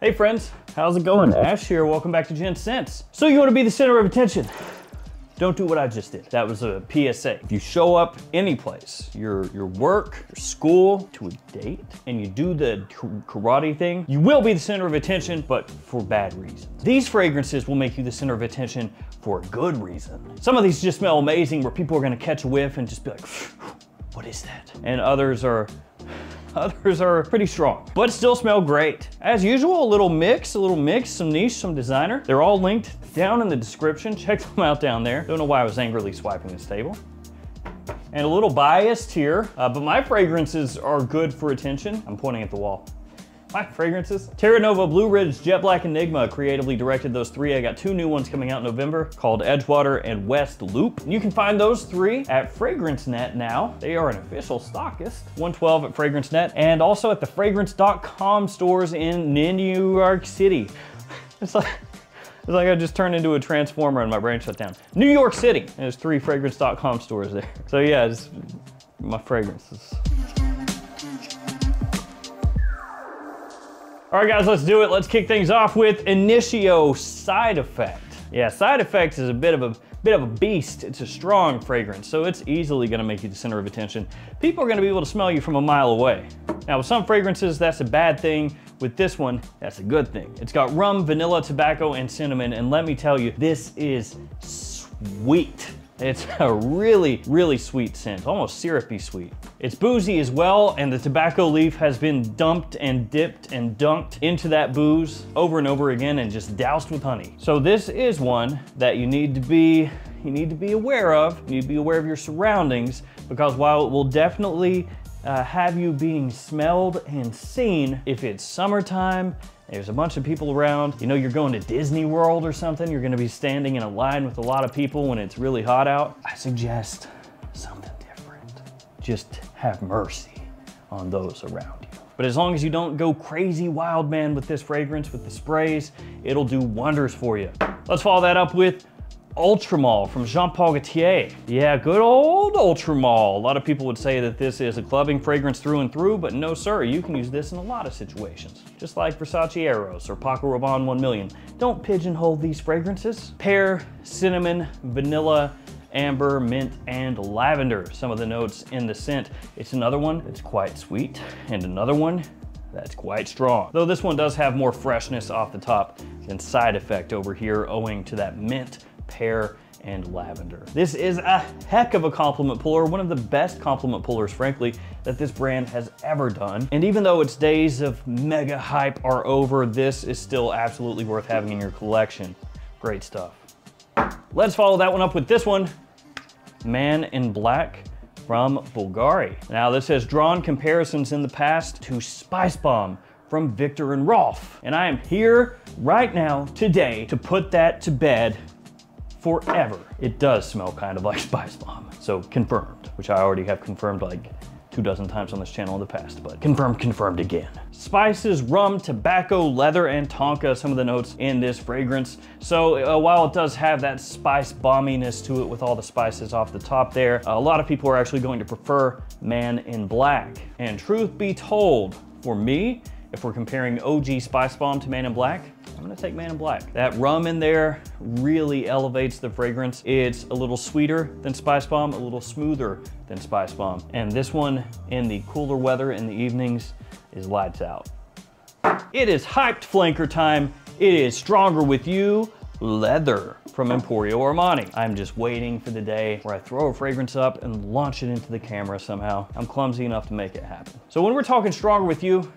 Hey friends, how's it going? Ash here, welcome back to Gents. So you want to be the center of attention? Don't do what I just did. That was a PSA. If you show up any place, your work, your school, to a date, and you do the karate thing, you will be the center of attention, but for bad reasons. These fragrances will make you the center of attention for a good reason. Some of these just smell amazing where people are gonna catch a whiff and just be like, what is that? And others are pretty strong, but still smell great. As usual, a little mix, some niche, some designer. They're all linked down in the description. Check them out down there. Don't know why I was angrily swiping this table. And a little biased here, but my fragrances are good for attention. I'm pointing at the wall. My fragrances. Terra Nova, Blue Ridge, Jet Black, Enigma creatively directed those three. I got two new ones coming out in November called Edgewater and West Loop. You can find those three at FragranceNet now. They are an official stockist. 112 at FragranceNet and also at the fragrance.com stores in New York City. It's like I just turned into a transformer and my brain shut down. New York City. And there's 3 fragrance.com stores there. So yeah, it's my fragrances. All right guys, let's do it. Let's kick things off with Initio Side Effect. Yeah, Side Effect is a bit of a beast. It's a strong fragrance, so it's easily gonna make you the center of attention. People are gonna be able to smell you from a mile away. Now with some fragrances, that's a bad thing. With this one, that's a good thing. It's got rum, vanilla, tobacco, and cinnamon, and let me tell you, this is sweet. It's a really, really sweet scent, almost syrupy sweet. It's boozy as well, and the tobacco leaf has been dumped and dipped and dunked into that booze over and over again and just doused with honey. So this is one that you need to be aware of. You need to be aware of your surroundings, because while it will definitely have you being smelled and seen, if it's summertime, there's a bunch of people around, you know you're going to Disney World or something, you're gonna be standing in a line with a lot of people when it's really hot out, I suggest something different. Just have mercy on those around you. But as long as you don't go crazy wild man with this fragrance, with the sprays, it'll do wonders for you. Let's follow that up with Ultramall from Jean Paul Gaultier. Yeah, good old Ultramall. A lot of people would say that this is a clubbing fragrance through and through, but no sir, you can use this in a lot of situations. Just like Versace Eros or Paco Rabanne 1 Million. Don't pigeonhole these fragrances. Pear, cinnamon, vanilla, amber, mint, and lavender. Some of the notes in the scent. It's another one that's quite sweet, and another one that's quite strong. Though this one does have more freshness off the top than Side Effect over here, owing to that mint, pear, and lavender. This is a heck of a compliment puller, one of the best compliment pullers, frankly, that this brand has ever done. And even though its days of mega hype are over, this is still absolutely worth having in your collection. Great stuff. Let's follow that one up with this one, Man in Black from Bulgari. Now this has drawn comparisons in the past to Spice Bomb from Viktor and Rolf. And I am here right now, today, to put that to bed forever. It does smell kind of like Spice Bomb. So confirmed, which I already have confirmed like 24 times on this channel in the past, but confirmed again. Spices, rum, tobacco, leather, and tonka, some of the notes in this fragrance. So while it does have that spice bomminess to it with all the spices off the top there, a lot of people are actually going to prefer Man in Black. And truth be told, for me, if we're comparing OG Spice Bomb to Man in Black, I'm gonna take Man in Black. That rum in there really elevates the fragrance. It's a little sweeter than Spice Bomb, a little smoother than Spice Bomb. And this one, in the cooler weather in the evenings, is lights out. It is hyped flanker time. It is Stronger With You Leather from Emporio Armani. I'm just waiting for the day where I throw a fragrance up and launch it into the camera somehow. I'm clumsy enough to make it happen. So when we're talking Stronger With You,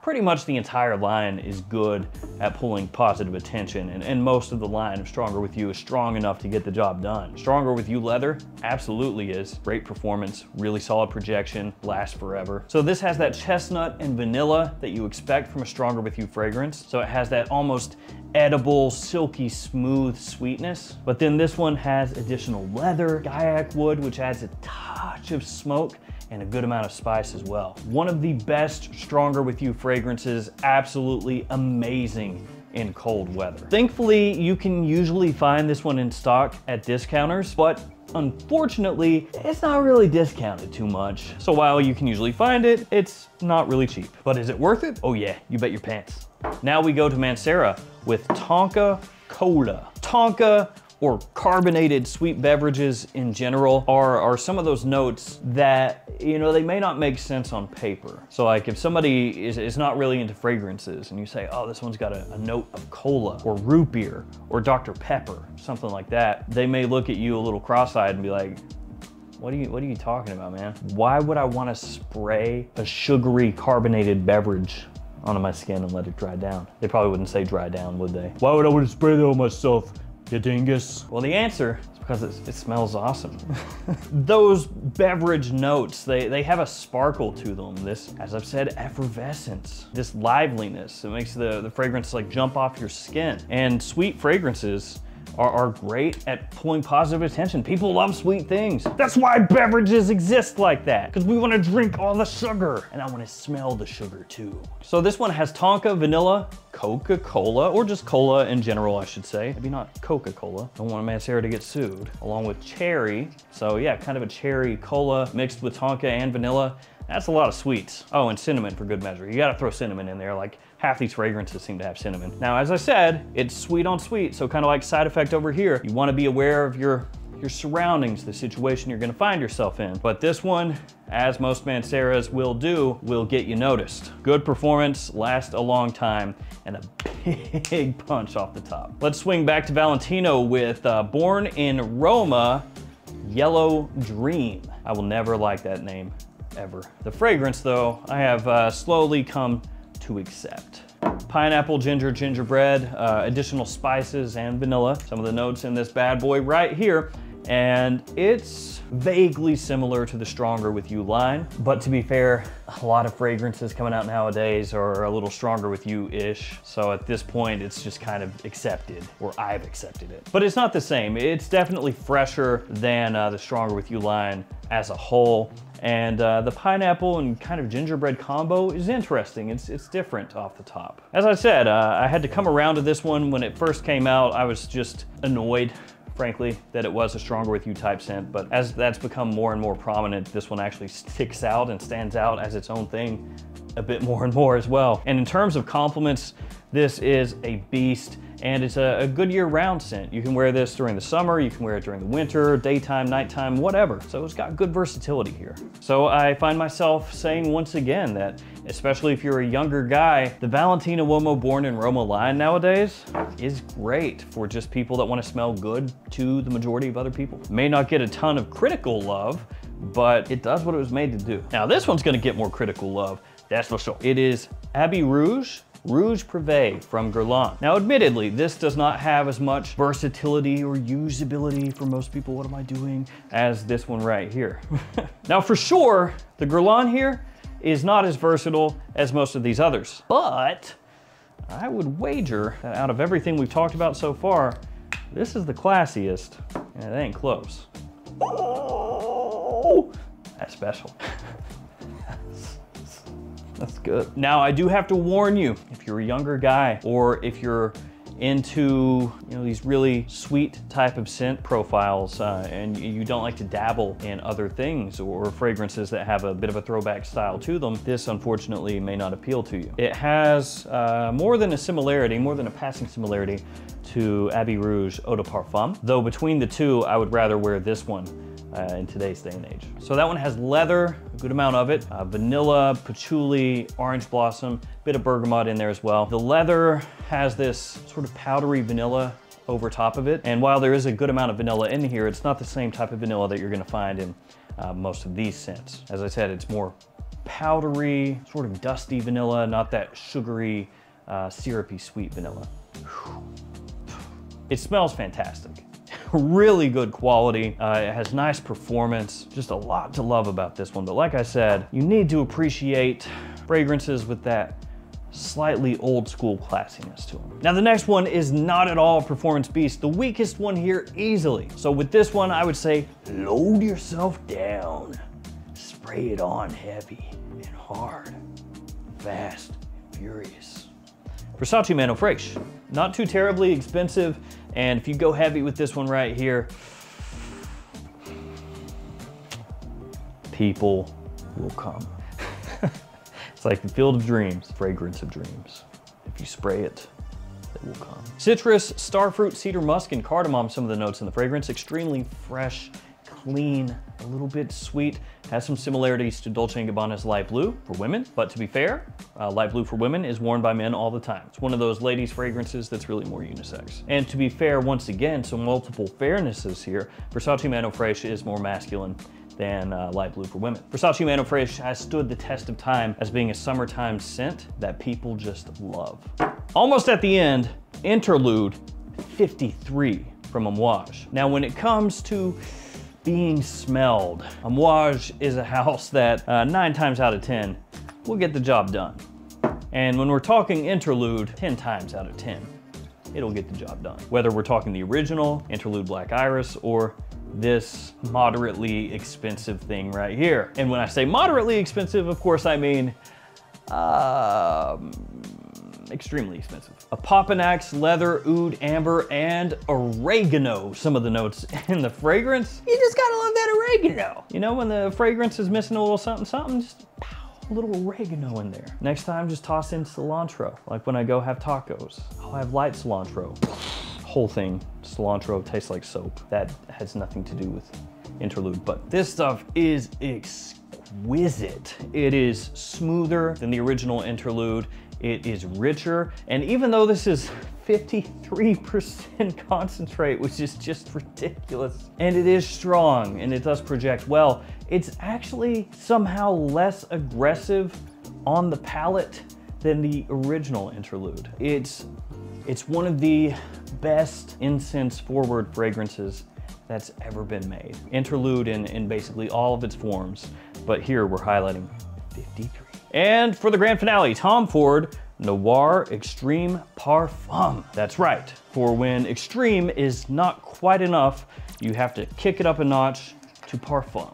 pretty much the entire line is good at pulling positive attention, and most of the line of Stronger With You is strong enough to get the job done. Stronger With You Leather absolutely is. Great performance, really solid projection, lasts forever. So this has that chestnut and vanilla that you expect from a Stronger With You fragrance. So it has that almost edible, silky, smooth sweetness. But then this one has additional leather, gaiac wood, which adds a touch of smoke and a good amount of spice as well. One of the best Stronger With You fragrances, absolutely amazing in cold weather. Thankfully, you can usually find this one in stock at discounters, but unfortunately, it's not really discounted too much. So while you can usually find it, it's not really cheap. But is it worth it? Oh yeah, you bet your pants. Now we go to Mancera with Tonka Cola. Tonka, or carbonated sweet beverages in general, are some of those notes that, you know, they may not make sense on paper. So like if somebody is not really into fragrances and you say, oh, this one's got a note of cola or root beer or Dr. Pepper, something like that, they may look at you a little cross-eyed and be like, what are you talking about, man? Why would I want to spray a sugary carbonated beverage onto my skin and let it dry down? They probably wouldn't say dry down, would they? Why would I want to spray that on myself, you dingus? Well, the answer is because it smells awesome. Those beverage notes, they have a sparkle to them. This, as I've said, effervescence, this liveliness. It makes the fragrance like jump off your skin. And sweet fragrances are great at pulling positive attention. People love sweet things. That's why beverages exist like that, because we want to drink all the sugar, and I want to smell the sugar too. So this one has Tonka Vanilla, Coca-Cola, or just cola in general, I should say. Maybe not Coca-Cola. Don't want Mancera to get sued. Along with cherry. So yeah, kind of a cherry cola mixed with Tonka and vanilla. That's a lot of sweets. Oh, and cinnamon for good measure. You gotta throw cinnamon in there. Like half these fragrances seem to have cinnamon. Now, as I said, it's sweet on sweet. So kind of like side effect over here. You wanna be aware of your surroundings, the situation you're gonna find yourself in. But this one, as most Manceras will do, will get you noticed. Good performance, lasts a long time, and a big punch off the top. Let's swing back to Valentino with Born in Roma, Yellow Dream. I will never like that name, ever. The fragrance though, I have slowly come to accept. Pineapple, ginger, gingerbread, additional spices and vanilla. Some of the notes in this bad boy right here. And it's vaguely similar to the Stronger With You line. But to be fair, a lot of fragrances coming out nowadays are a little Stronger With You-ish. So at this point, it's just kind of accepted, or I've accepted it. But it's not the same. It's definitely fresher than the Stronger With You line as a whole. And the pineapple and kind of gingerbread combo is interesting. It's different off the top. As I said, I had to come around to this one. When it first came out, I was just annoyed, frankly, that it was a Stronger With You type scent. But as that's become more and more prominent, this one actually sticks out and stands out as its own thing a bit more and more as well. And in terms of compliments, this is a beast. And it's a good year-round scent. You can wear this during the summer, you can wear it during the winter, daytime, nighttime, whatever. So it's got good versatility here. So I find myself saying once again that, especially if you're a younger guy, the Valentino Uomo Born in Roma line nowadays is great for just people that want to smell good to the majority of other people. May not get a ton of critical love, but it does what it was made to do. Now this one's gonna get more critical love, that's for sure. It is Abbey Rouge, Rouge Prive from Guerlain. Now, admittedly, this does not have as much versatility or usability for most people, what am I doing, as this one right here. Now, for sure, the Guerlain here is not as versatile as most of these others, but I would wager that out of everything we've talked about so far, this is the classiest, and it ain't close. Oh, that's special. That's good. Now, I do have to warn you, if you're a younger guy or if you're into, you know, these really sweet type of scent profiles and you don't like to dabble in other things or fragrances that have a bit of a throwback style to them, this unfortunately may not appeal to you. It has more than a similarity, more than a passing similarity to Abbey Rouge Eau de Parfum, though between the two, I would rather wear this one in today's day and age. So that one has leather, a good amount of it, vanilla, patchouli, orange blossom, bit of bergamot in there as well. The leather has this sort of powdery vanilla over top of it. And while there is a good amount of vanilla in here, it's not the same type of vanilla that you're gonna find in most of these scents. As I said, it's more powdery, sort of dusty vanilla, not that sugary, syrupy sweet vanilla. It smells fantastic. Really good quality, it has nice performance, just a lot to love about this one. But like I said, you need to appreciate fragrances with that slightly old school classiness to them. Now the next one is not at all a performance beast, the weakest one here easily. So with this one, I would say load yourself down, spray it on heavy and hard, fast and furious. Versace Manno Fresh, not too terribly expensive. And if you go heavy with this one right here, people will come. It's like the field of dreams, fragrance of dreams. If you spray it, it will come. Citrus, starfruit, cedar musk, and cardamom, some of the notes in the fragrance. Extremely fresh, clean, a little bit sweet. Has some similarities to Dolce & Gabbana's Light Blue for women, but to be fair, Light Blue for women is worn by men all the time. It's one of those ladies fragrances that's really more unisex. And to be fair, once again, so multiple fairnesses here, Versace Manno Fresh is more masculine than Light Blue for women. Versace Manno Fresh has stood the test of time as being a summertime scent that people just love. Almost at the end, Interlude 53 from Amouage. Now when it comes to being smelled, Amouage is a house that 9 times out of 10 will get the job done. And when we're talking Interlude, 10 times out of 10, it'll get the job done. Whether we're talking the original Interlude Black Iris or this moderately expensive thing right here. And when I say moderately expensive, of course I mean extremely expensive. A Papanax, leather, oud, amber, and oregano. Some of the notes in the fragrance. You just gotta love that oregano. You know, when the fragrance is missing a little something, something, just a little oregano in there. Next time, just toss in cilantro. Like when I go have tacos, I'll have light cilantro. Whole thing, cilantro tastes like soap. That has nothing to do with Interlude, but this stuff is exquisite. It is smoother than the original Interlude. It is richer, and even though this is 53% concentrate, which is just ridiculous, and it is strong, and it does project well, it's actually somehow less aggressive on the palate than the original Interlude. It's one of the best incense-forward fragrances that's ever been made. Interlude in basically all of its forms, but here we're highlighting 53. And for the grand finale, Tom Ford Noir Extreme Parfum. That's right, for when extreme is not quite enough, you have to kick it up a notch to parfum.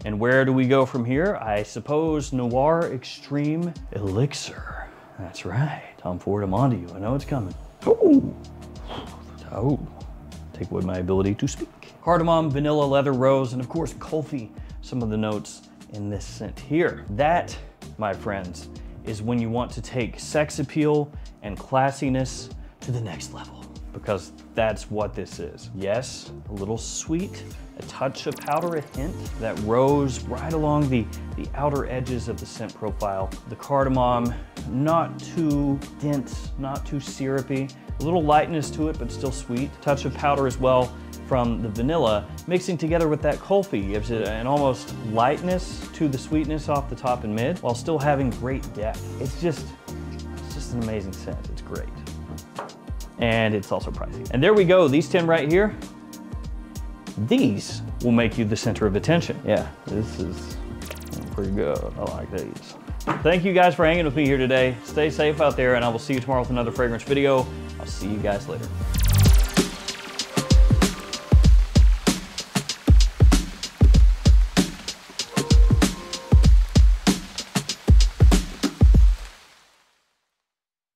And where do we go from here? I suppose Noir Extreme Elixir. That's right, Tom Ford, I'm onto you. I know it's coming. Oh, take away my ability to speak. Cardamom, vanilla, leather, rose, and of course, Kulfi, some of the notes in this scent here. That, my friends, is when you want to take sex appeal and classiness to the next level, because that's what this is. Yes, a little sweet, a touch of powder, a hint. That rose right along the outer edges of the scent profile. The cardamom, not too dense, not too syrupy. A little lightness to it, but still sweet. Touch of powder as well from the vanilla, mixing together with that Kulfi gives it an almost lightness to the sweetness off the top and mid, while still having great depth. It's just an amazing scent. It's great. And it's also pricey. And there we go, these 10 right here, these will make you the center of attention. Yeah, this is pretty good. I like these. Thank you guys for hanging with me here today. Stay safe out there, and I will see you tomorrow with another fragrance video. I'll see you guys later.